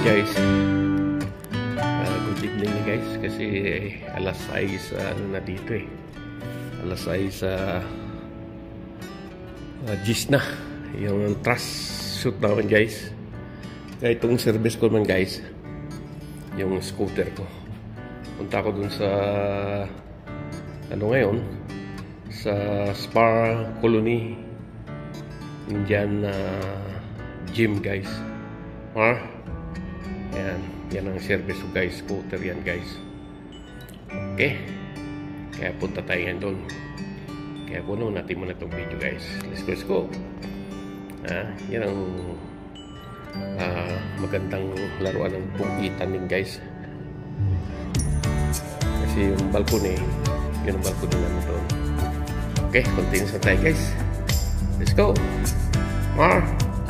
Guys, good evening na guys, kasi alas 6 na dito alas 6 gis na yung trust shoot naman guys. Kaya itong service ko man guys, yung scooter ko, punta ko dun sa ngayon sa Spa Colony Indian gym guys. Yan ang service ko guys, scooter yan guys. Okay, kaya punta tayo ngayon doon. Kaya puno natin muna itong video guys. Let's go. Yan ang magandang laruan ng pugitan din guys. Kasi yung balkone, yun ang balkone namin doon. Okay, continue sa tayo guys. Let's go.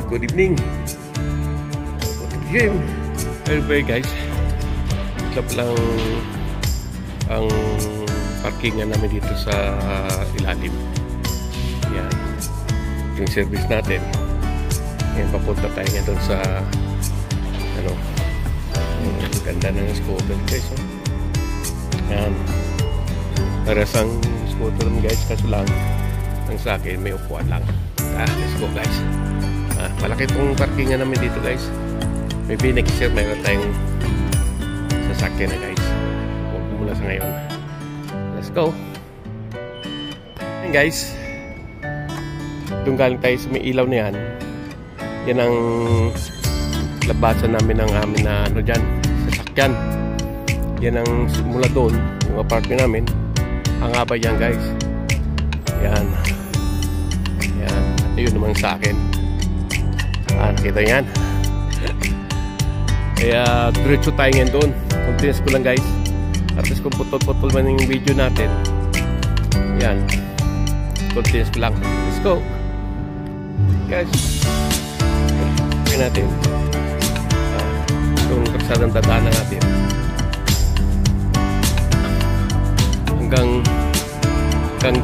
Good evening. Go to the gym. Anyway guys, club lang ang parkingan namin dito sa ilalim. Yan yung service natin. Yan, papunta tayo nga doon sa ganda ng scooter guys. Yan, para sang scooter guys, kaso lang ang sa akin may upuan lang. Let's go guys. Malaki itong parkingan namin dito guys. Maybe next year mayroon tayong sasakyan na guys. Huwag muna sa ngayon. Let's go. Ayan guys, doon galing tayo sa may ilaw na yan. Yan ang labasan namin ng amin na dyan, sasakyan. Yan ang mula doon, yung apartment namin. Ang haba yan guys. Yan. Yan. Ayun naman sa akin. Kita yan. Kaya diretso tayo ngayon doon. Continuous ko lang guys. At least kung putol-putol man yung video natin. Yan. Continuous ko lang. Let's go. Guys. Kaya natin. Itong kapsadang dadaanan natin. Hanggang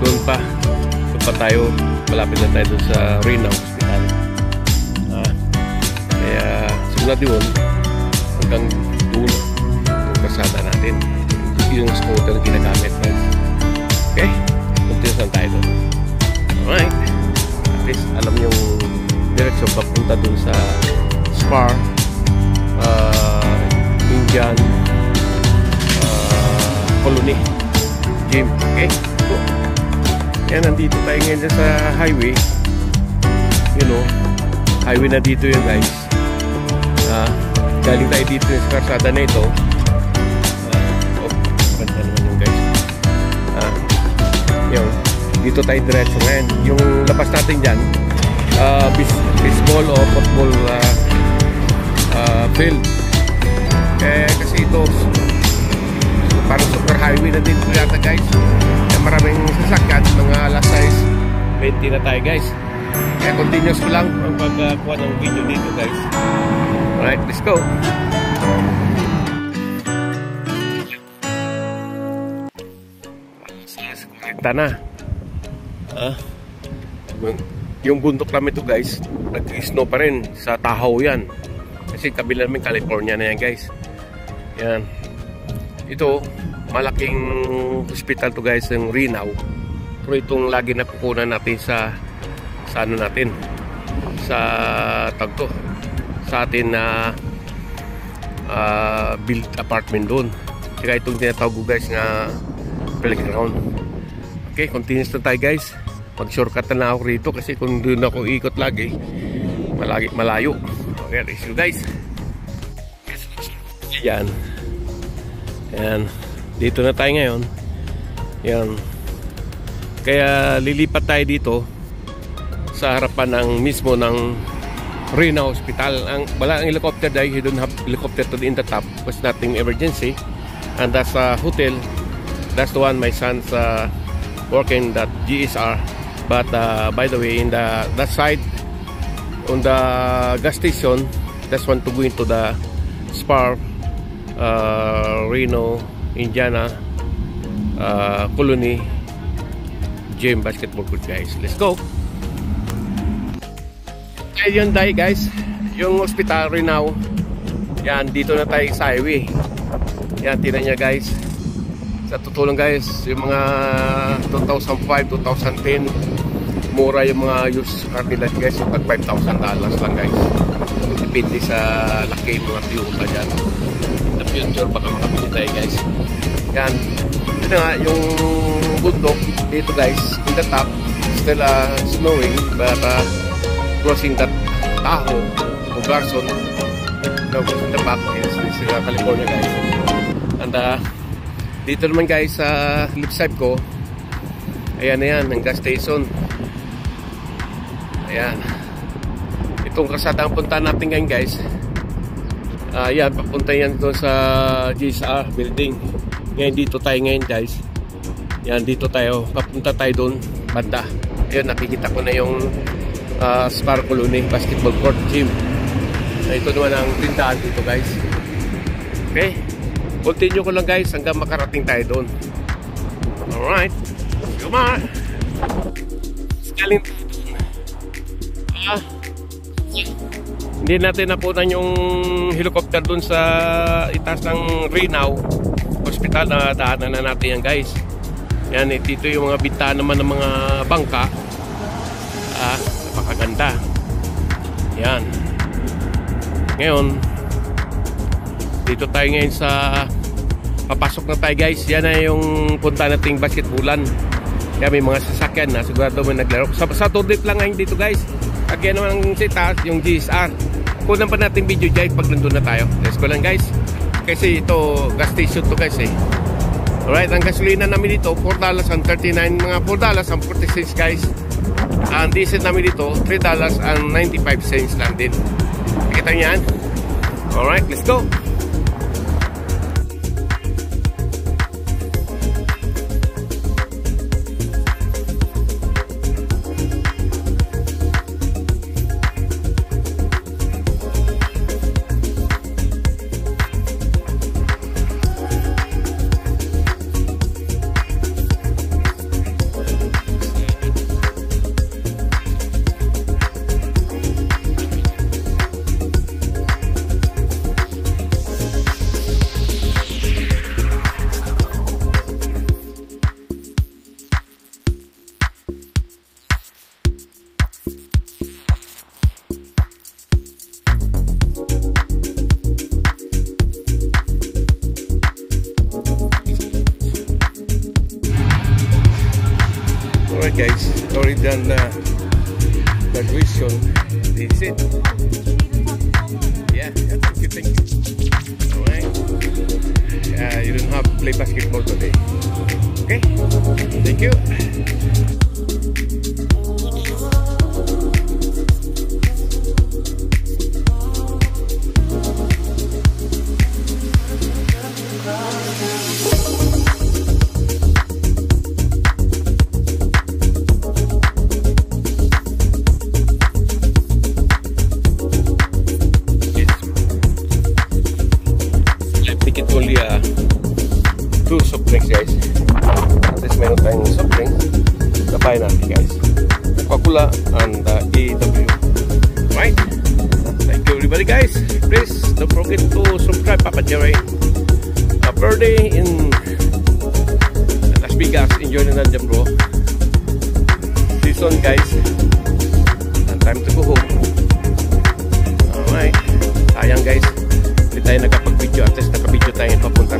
doon pa. Doon pa tayo. Malapit na tayo doon sa Rina Hospital. Kaya simula doon hanggang dulo yung kasada natin, yung scooter ginagamit guys. Okay, continuous lang tayo doon. Alright, at least alam yung direksyon papunta doon sa Spa Indian Colony Gym. Okay, so yan, nandito tayo ngayon sa highway. You know, highway na dito yun guys. Galing tayo dito sa karsada na ito. Ganda naman yung guys. Yun, dito tayo diretso ngayon. Yung labas natin dyan, baseball o football field. Kasi ito parang super highway na dito yata guys. Maraming sasakyan, mga alas 6:20 na tayo guys. Kaya continuous ko lang ang pagkuha ng video dito guys. Alright, let's go. Kita na. Yung bundok namin ito guys, nag-snow pa rin sa Tahoe yan. Kasi kabila namin California na yan guys. Yan. Ito, malaking hospital to guys, yung Rinaw. Pero itong lagi na kukunan natin sa ano natin, sa tagto sa atin na built apartment doon. Kaya itong tinatawag ko guys nga playground. Okay, continuous na tayo guys. Mag shortcut na ako rito kasi kung doon ako ikot lagi malayo. Okay, let's go guys. Yan. Yan. Dito na tayo ngayon. Yan. Kaya lilipat tayo dito sa harapan ng mismo ng Rina Hospital. Wala ang helicopter dahil you don't have helicopter to in the top because nothing emergency. And that's a hotel. That's the one my son's working, that GSR. But by the way, in that side on the gas station, that's one to go into the Spa Reno Indiana Colony Gym basketball court guys. Let's go. Yun dahil guys, yung hospital Rinaw Yan, dito na tayo sa highway. Yan, tinan nyo guys. Sa tutulong guys, yung mga 2005, 2010, mura yung mga used car nila guys. So tag $5,000 lang guys. Depende sa laki mga Toyota dyan. In the future, baka makabili tayo guys. Yan. Ito nga, yung bundok dito guys, in the top, still snowing, but crossing that Tahoe o Garson. No, in the back is California guys. And dito naman guys sa left side ko, ayan na yan, ang gas station. Ayan. Itong kasada ang punta natin ngayon guys. Ayan, papunta yan doon sa GSR building. Ngayon dito tayo ngayon guys. Yan, dito tayo. Papunta tayo doon, banda. Ayan, nakikita ko na yung Spar Colony Basketball Court Gym. Ito naman ang tindahan dito guys. Okay, continue ko lang guys hanggang makarating tayo doon. Alright, come on. Galing hindi natin napunan yung helicopter doon sa itaas ng Rinaw Hospital. Na daanan na natin yan guys. Yan, dito yung mga bintana naman ng mga bangka. Napakaganda. Yan. Ngayon, dito tayo ngayon sa papasok na tayo guys. Yan na yung punta nating basketballan. Kaya may mga sasakyan na sigurado may naglaro. Sa tubig lang ngayon dito guys. Again naman ang sita, yung GSR. Kunan pa natin video dyan pag nandun na tayo. Let's go lang guys. Kasi ito gas station to guys eh. Alright, ang gasolina namin dito $4.39, mga $4.40 guys. Ang diesel namin dito $3.95 lang din. Kita niyo yan? Alright, let's go. Alright guys, already done the graduation. This is it. Yeah, thank you. Alright. You don't have to play basketball today. Okay? Thank you. Only two soft drinks guys. At least meron tayong soft drinks. Kapay natin guys. Coca-Cola and EW. Right? Thank you everybody guys. Please don't forget to subscribe Papa Jerry. Birthday in Las Vegas. Enjoy na dyan bro. Season guys. And time to go home. Alright. Sayang guys. Hindi tayo nakapag-video. At least nakapidyo tayo papunta